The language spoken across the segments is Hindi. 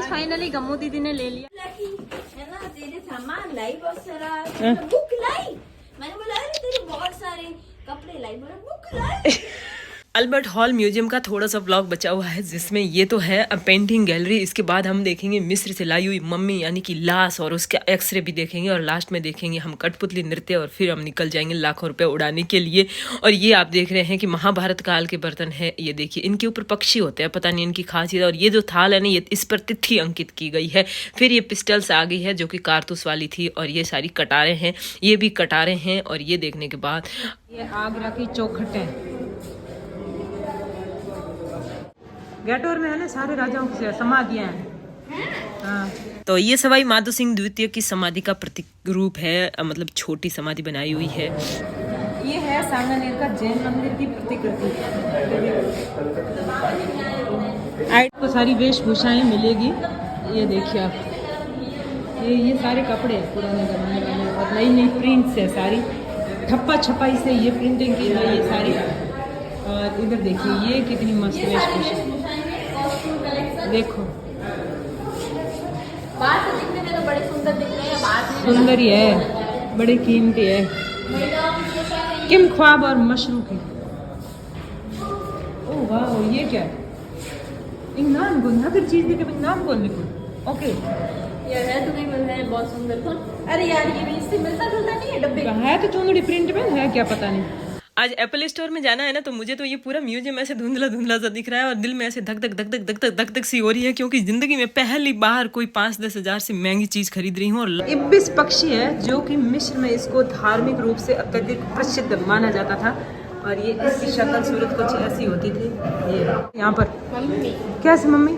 फाइनली गम्मू दीदी ने ले लिया है ना, तेरे सामान लाई बहुत सारा, बुक लाई। मैंने बोला अरे तेरे बहुत सारे कपड़े लाई, बोला बुक लाई। अल्बर्ट हॉल म्यूजियम का थोड़ा सा ब्लॉग बचा हुआ है, जिसमें ये तो है पेंटिंग गैलरी। इसके बाद हम देखेंगे मिस्र से लाई हुई मम्मी यानी कि लाश, और उसके एक्सरे भी देखेंगे, और लास्ट में देखेंगे हम कठपुतली नृत्य, और फिर हम निकल जाएंगे लाखों रुपए उड़ाने के लिए। और ये आप देख रहे हैं कि महाभारत काल के बर्तन है। ये देखिए, इनके ऊपर पक्षी होते हैं, पता नहीं इनकी खासियत। और ये जो थाल है ना, ये इस पर तिथि अंकित की गई है। फिर ये पिस्टल्स आ गई है जो कि कारतूस वाली थी, और ये सारी कटारें हैं, ये भी कटारें हैं। और ये देखने के बाद ये आगरा की चौखटें। गेटोर में है ना सारे राजाओं की समाधियां हैं। हाँ। तो ये सवाई माधो सिंह द्वितीय की समाधि का प्रतीक रूप है, मतलब छोटी समाधि बनाई हुई है। ये है सांगानेर का जैन मंदिर की प्रतिकृति। आपको सारी वेशभूषाएं मिलेगी। ये देखिए आप, ये सारे कपड़े हैं पुराने जमाने वाले, और नई नई प्रिंट्स है सारी, ठप्पा छपाई से ये प्रिंटिंग की गई है सारी। और इधर देखिए ये कितनी मस्त वेशभूषा, देखो बाहर से दिखने में तो बड़े सुंदर दिख रहे हैं, बाहर से सुंदर ही है, बड़ी कीमती है। किम ख्वाब और मशरूम की। ओह वाह, ये क्या है? नाम बोल, हर चीज भी कभी नाम बोल लिखो। ओके, ये है तो नहीं मिल रहा है, बहुत सुंदर था। अरे यार ये भी इससे मिलता जुलता नहीं है डब्बे। है तो चुंदड़ी प्रिंट में है, क्या पता नहीं। आज एप्पल स्टोर में जाना है ना, तो मुझे तो ये पूरा म्यूजियम ऐसे धुंधला धुंधला सा दिख रहा है, और दिल में ऐसे धक धक धक धक धक धक धक धक सी हो रही है, क्योंकि जिंदगी में पहली बार कोई 5-10 हजार से महंगी चीज खरीद रही हूँ। और इब्बिस पक्षी है जो कि मिस्र में इसको धार्मिक रूप से अत्यधिक प्रसिद्ध माना जाता था, और ये इसकी शक्ल सूरत कुछ ऐसी होती थी। ये यहाँ पर मम्मी कैसे मम्मी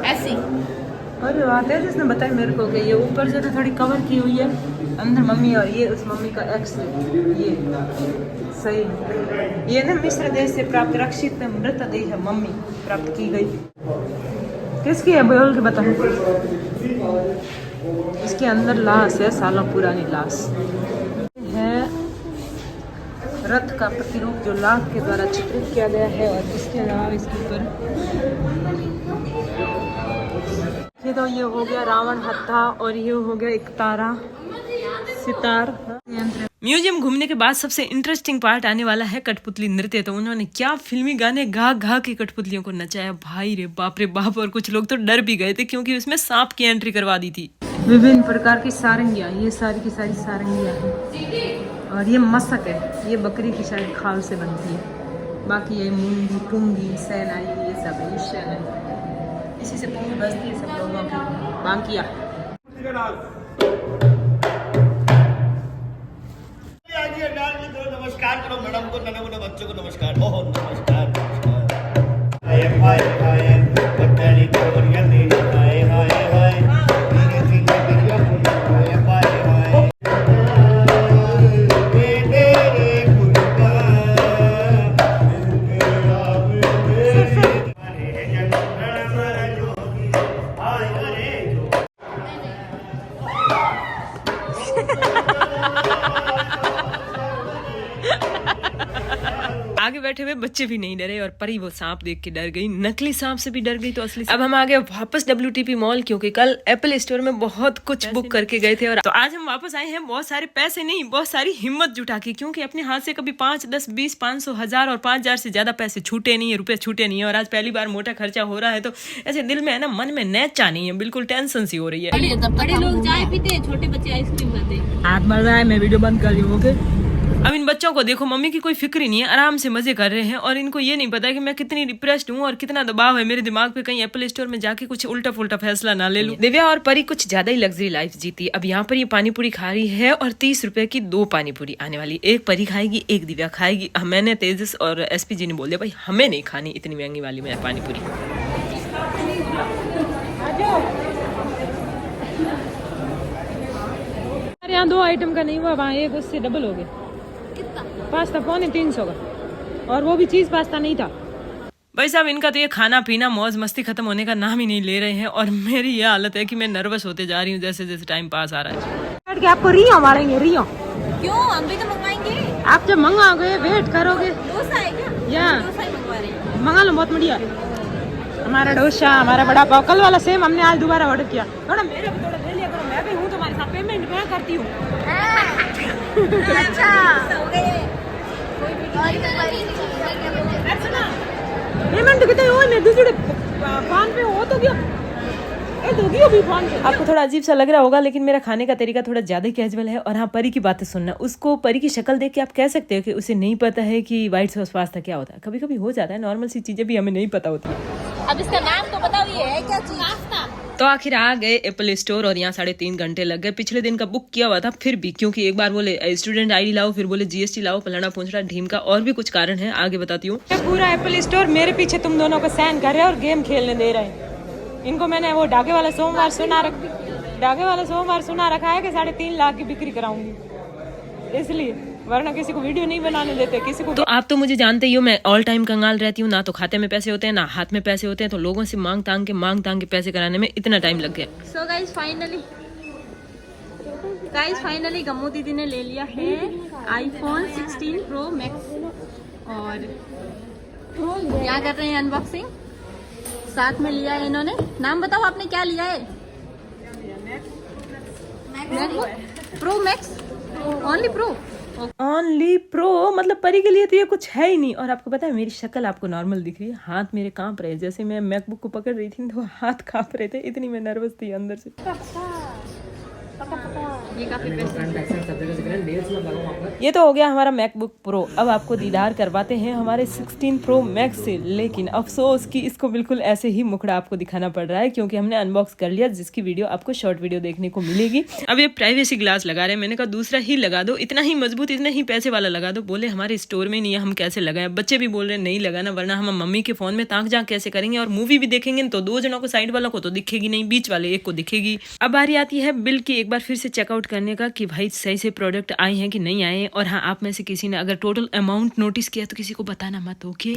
ऐसी, अरे आते हैं जिसने बताया मेरे को कि ये ऊपर से तो थोड़ी कवर की हुई है, अंदर मम्मी, और ये उस मम्मी का एक्स है। ये सही, ये ना मिस्र देश से प्राप्त रक्षित मृतदेह है, मम्मी प्राप्त की गई। किसकी है बोल के बताओ। इसके अंदर लाश है, सालों पुरानी लाश है। रथ का प्रतिरूप जो लाख के द्वारा चित्रित किया गया है, और इसके अलावा इसके ऊपर तो ये हो गया रावण हत्था, और ये हो गया एक तारा सितार यंत्र। म्यूजियम घूमने के बाद सबसे इंटरेस्टिंग पार्ट आने वाला है कठपुतली नृत्य। तो उन्होंने क्या फिल्मी गाने गा गा के कठपुतलियों को नचाया, भाई रे बाप। और कुछ लोग तो डर भी गए थे, क्योंकि उसमें सांप की एंट्री करवा दी थी। विभिन्न प्रकार की सारंगियां, ये सारी की सारी सारंगियां हैं। और ये मसक है, ये बकरी की शायद खाल से बनती है। बाकी ये मूंगी पुंगी सैनाई, ये सब है, ये शहनाई, इसी से पूरी बजती है सब लोगों की बांकिया। नमस्कार करो मैडम को, नन्हे मुन्ने बच्चों को नमस्कार। ओह नमस्कार नमस्कार। हाय हाय हाय पत्तली तोरिया नी हाय हाय हाय मेरे दिल में दिया हाय हाय हाय तेरे कुर्बा मेरे आवे जन मरा जोगी हाय रे जो। आगे बैठे हुए बच्चे भी नहीं डरे, और परी वो सांप देख के डर गई। नकली सांप से भी डर गई तो असली। अब हम आ गए वापस WTP मॉल, क्योंकि कल एप्पल स्टोर में बहुत कुछ बुक करके गए थे, और तो आज हम वापस आए हैं बहुत सारे पैसे नहीं, बहुत सारी हिम्मत जुटा के, क्योंकि अपने हाथ से कभी 5, 10, 20, 500, 1000 और 5000 से ज्यादा पैसे छूटे नहीं है, रुपए छूटे नहीं है। और आज पहली बार मोटा खर्चा हो रहा है, तो ऐसे दिल में है ना, मन में नैचा नहीं है, बिल्कुल टेंशन सी हो रही है। बड़े लोग चाय पीते हैं, छोटे बच्चे आइसक्रीम खाते हैं। हाथ मर रहा है, मैं वीडियो बंद कर रही हूँ। ओके, अब इन बच्चों को देखो, मम्मी की कोई फिक्र ही नहीं है, आराम से मजे कर रहे हैं, और इनको ये नहीं पता कि मैं कितनी डिप्रेस्ड हूँ और कितना दबाव है मेरे दिमाग पे, कहीं एप्पल स्टोर में जाके कुछ उल्टा फुल्टा फैसला ना ले लूं। दिव्या और परी कुछ ज्यादा ही लग्जरी लाइफ जीती। अब यहाँ पर ये पानी पूरी खा रही है, और 30 रुपए की 2 पानी पूरी आने वाली, एक परी खाएगी, एक दिव्या खाएगी। मैंने, तेजस और SP जी ने बोल दिया भाई हमें नहीं खानी इतनी महंगी वाली में पानी पूरी। यहाँ 2 आइटम का नहीं हुआ, वहाँ एक उससे डबल हो गया। पास्ता 350 का, और वो भी चीज पास्ता नहीं था। भाई साहब, इनका तो ये खाना पीना मौज मस्ती खत्म होने का नाम ही नहीं ले रहे हैं, और मेरी ये हालत है कि मैं नर्वस होते जा रही हूँ जैसे जैसे टाइम पास आ रहा है। आपको रियो मारेंगे, रियो। क्यों, हम भी तो मंगवाएंगे। आप जब मंगाओगे वेट करोगे। डोसा है क्या? या डोसा ही मंगवा रहे हैं। मंगा लो, बहुत बढ़िया। हमारा डोसा, हमारा बड़ा पाव, कल वाला सेम हमने आज दोबारा ऑर्डर किया। थोड़ा मेरे को थोड़ा ले लिया करो, मैं भी हूँ तुम्हारे साथ, पेमेंट मैं करती हूँ। अच्छा पेमेंट कितने हो मैं दूसरे फोन पे हो तो क्या आपको थोड़ा अजीब सा लग रहा होगा, लेकिन मेरा खाने का तरीका थोड़ा ज्यादा कैजुअल है। और हाँ, परी की बातें सुनना, उसको परी की शक्ल देख के आप कह सकते हो कि उसे नहीं पता है कि व्हाइट सॉस पास्ता क्या होता है। कभी कभी हो जाता है, नॉर्मल सी चीजें भी हमें नहीं पता होती है। अब इसका नाम तो बताओ, ये है क्या चीज? तो आखिर आ गए एप्पल स्टोर और यहाँ 3.5 घंटे लग गए। पिछले दिन का बुक किया हुआ था फिर भी, क्योंकि एक बार बोले स्टूडेंट आईडी लाओ, फिर बोले जीएसटी लाओ, फलाना पूछना ढीम का, और भी कुछ कारण है, आगे बताती हूँ। पूरा एप्पल स्टोर मेरे पीछे तुम दोनों को सहन कर रहे हैं और गेम खेलने दे रहे हैं। इनको मैंने वो डाके वाला सोमवार सुना रखा है कि 3.5 लाख की बिक्री कराऊंगी, इसलिए, वरना किसी को वीडियो नहीं बनाने देते किसी को। तो आप तो मुझे जानते ही हो, मैं ऑल टाइम कंगाल रहती हूँ। ना तो खाते में पैसे होते हैं, ना हाथ में पैसे होते हैं, तो लोगों से मांग तांग के पैसे कराने में इतना टाइम लग गया। सो गाइस फाइनली गम्मू दीदी ने ले लिया है iPhone 16 Pro Max और क्या कर रहे हैं अनबॉक्सिंग। साथ में लिया है इन्होंने, नाम बताओ आपने क्या लिया है? MacBook Pro Max, only pro, मतलब परी के लिए तो ये कुछ है ही नहीं। और आपको पता है, मेरी शक्ल आपको नॉर्मल दिख रही है, हाथ मेरे कांप रहे, जैसे मैं मैकबुक को पकड़ रही थी तो हाथ कांप रहे थे, इतनी मैं नर्वस थी अंदर से। ये तो हो गया हमारा मैकबुक प्रो। अब आपको दीदार करवाते हैं हमारे 16 प्रो मैक्स से, लेकिन अफसोस कि इसको बिल्कुल ऐसे ही मुखड़ा आपको दिखाना पड़ रहा है, क्योंकि हमने अनबॉक्स कर लिया, जिसकी वीडियो आपको शॉर्ट वीडियो देखने को मिलेगी। अब ये प्राइवेसी ग्लास लगा रहे हैं, मैंने कहा दूसरा ही लगा दो, इतना ही मजबूत, इतने ही पैसे वाला लगा दो। बोले हमारे स्टोर में नहीं है, हम कैसे लगाए। बच्चे भी बोल रहे हैं नहीं लगाना, वरना हम मम्मी के फोन में ताक झांक कैसे करेंगे, और मूवी भी देखेंगे तो 2 जनों को, साइड वालों को तो दिखेगी नहीं, बीच वाले एक को दिखेगी। अब बारी आती है बिल की, एक बार फिर से चेकआउट करने का कि भाई सही से प्रोडक्ट आए हैं कि नहीं आए। और हाँ, आप में से किसी ने अगर टोटल अमाउंट नोटिस किया तो किसी को बताना मत, ओके?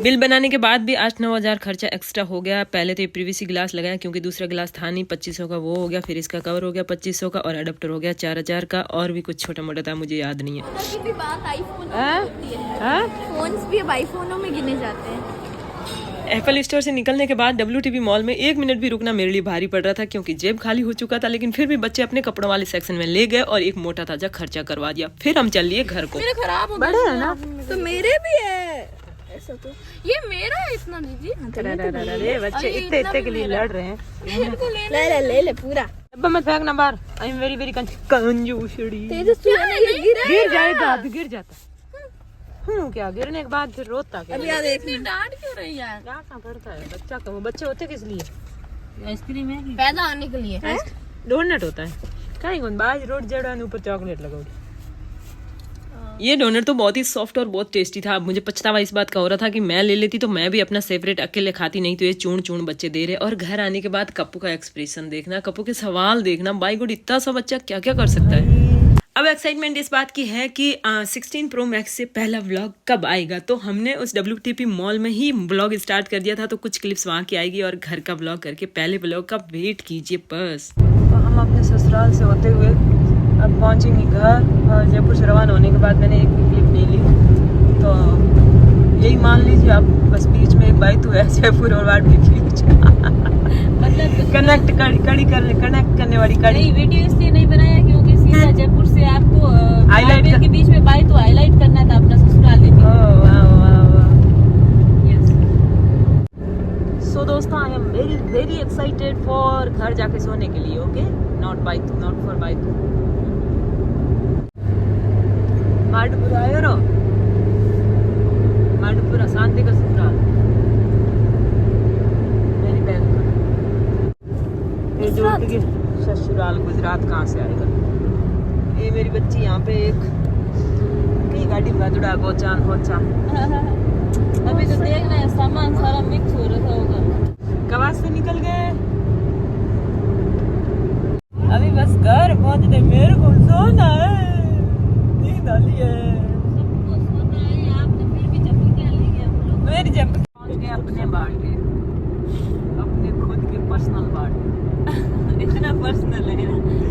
बिल बनाने के बाद भी 8-9 हज़ार खर्चा एक्स्ट्रा हो गया। पहले तो ये प्रीवीसी ग्लास लगाया, क्योंकि दूसरा ग्लास था नहीं, 2500 का वो हो गया, फिर इसका कवर हो गया 2500 का, और अडेप्टर हो गया 4000 का, और भी कुछ छोटा मोटा था, मुझे याद नहीं है। फोन्स भी अब आईफोनों में गिने जाते हैं। एप्पल स्टोर से निकलने के बाद WTB मॉल में 1 मिनट भी रुकना मेरे लिए भारी पड़ रहा था, क्योंकि जेब खाली हो चुका था। लेकिन फिर भी बच्चे अपने कपड़ों वाले सेक्शन में ले गए और एक मोटा ताजा खर्चा करवा दिया। फिर हम चल लिए घर को। मेरे खराब हो बड़े है ना, तो मेरे भी है ऐसा, तो ये मेरा है इतना दीदी। अरे बच्चे इतने के लिए लड़ रहे हैं। ले पूरा। अब मत फेंकना बाहर, आई एम वेरी वेरी कंजूसड़ी। गिर जाएगा, गिर जाता क्या, गिरने के बाद फिर रोता क्या? अब यार देख, डांट क्यों रही है? डांटना पड़ता है, बच्चा को। बच्चे होते किस लिए? आइसक्रीम है, पैदा होने के लिए। डोनट होता है कहीं कौन बाज रोड जड़ा ऊपर चॉकलेट लगाओ। ये डोनट तो बहुत ही सॉफ्ट और बहुत टेस्टी था। अब मुझे पछतावा इस बात का हो रहा था कि मैं ले लेती तो मैं भी अपना सेपरेट अकेले खाती, नहीं तो ये चूर्ण चूर्ण बच्चे दे रहे। और घर आने के बाद कप्पू का एक्सप्रेशन देखना, कप्पू के सवाल देखना, बाई गुड, इतना सा बच्चा क्या क्या कर सकता है। अब एक्साइटमेंट इस बात की है कि 16 प्रो मैक्स से पहला व्लॉग कब आएगा। तो हमने उस WTP मॉल में ही व्लॉग स्टार्ट कर दिया था, तो कुछ क्लिप्स वहाँ की आएगी और घर का व्लॉग करके पहले व्लॉग का वेट कीजिए बस। तो हम अपने ससुराल से होते हुए अब पहुँचेंगे घर, और जयपुर से रवाना होने के बाद मैंने एक भी क्लिप नहीं ली, तो यही मान लीजिए आप, बस बीच में एक बाइक तो है जयपुर और वाट बीच मतलब कनेक्ट करने वाली कड़ी। वीडियो इसलिए नहीं बनाया क्योंकि सीधा जयपुर से आपको हाईलाइट के बीच में बाई तो हाईलाइट करना था अपना ससुराल में। सो दोस्तों, I am very very excited for घर जाके सोने के लिए, okay? Not for bike. Madpura आयो रो, माडपुरा शांति का ससुराल, मेरी बहन का। ये जो कि ससुराल गुजरात कहाँ से आएगा? ये मेरी बच्ची यहाँ पे एक कई गाड़ी भादुड़ा गोचान होचा। अभी तो देखना है, सामान सारा मिक्स हो रहा होगा। कवास से निकल गए, अभी बस घर पहुँचते मेरे को सोना है, नींद आली है। सबको सोना है, आपने फिर भी चप्पल क्या ले गया? मेरी जब पहुँच गए अपने बाढ़ के, अपने खुद के पर्सनल बाढ़। इतना पर्सनल है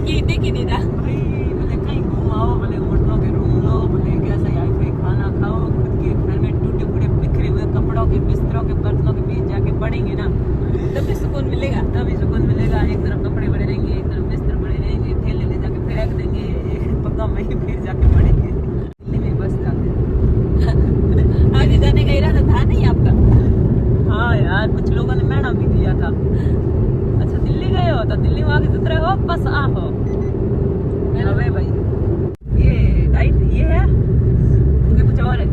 कि देख ही नहीं रहा। भाई बोले कहीं घुमाओ, बोले होटलों के रूम लो, बोले कैसा हाई-फाई खाना खाओ, खुद के घर में टूटे फूटे बिखरे हुए कपड़ों के, बिस्तरों के, बर्तनों के बीच जाके पड़ेंगे ना, तभी सुकून मिलेगा। तभी सुकून मिलेगा। एक तरफ कपड़े पड़े रहेंगे, एक तरफ बिस्तर पड़े रहेंगे, थैले ले जाके फेंक देंगे, पक्का वहीं फिर जाके पड़ेंगे। दिल्ली में बस जाते हैं। आगे जाने का इरादा था नहीं आपका? हाँ यार, कुछ लोगों ने मैडम भी दिया था। अच्छा दिल्ली गए हो तो दिल्ली में आगे जितने हो बस आ हो। अबे भाई ये डाइट ये है कि कुछ और है?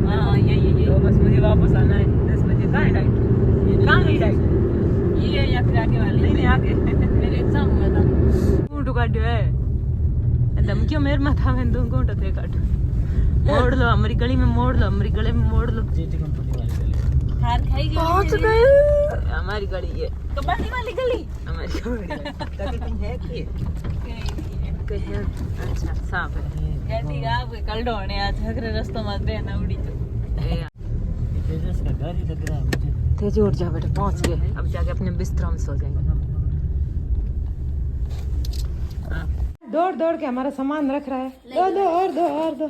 हाँ ये तो बस मुझे वापस आना है 10 बजे। कहाँ है डाइट? कहाँ गई डाइट? ये या फिर आगे वाले? नहीं आगे मेरे एग्जाम हुआ था। ऊँट काटो है धमकियों मेरे माथा में तुम ऊँट थे काटो। मोड़ लो हमारी गली में, मोड़ लो हमारी गली में, मोड़ लो। हार खाई पहुंच गए हमारी गली है, कबाड़ी वाली गली। हमारी गली है कि अच्छा साफ है। कहती आप कल ढोने आज हकरे रास्तों में ट्रेन उड़ी तो तेज उठ जा बेटा, पहुंच गए। अब जाके अपने बिस्तरों में सो जाएंगे। दौड़ दौड़ के हमारा सामान रख रहा है। दो और दो।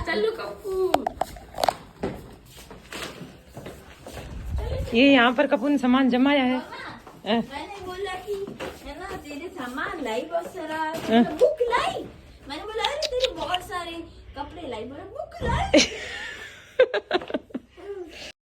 चलो कपूर। ये यहाँ पर कपूर ने सामान जमाया है। मैंने बोला कि है ना तेरे सामान लाई बहुत सारा, बुक लाई। मैंने बोला अरे तेरे बहुत सारे कपड़े लाई, बोला बुक लाई।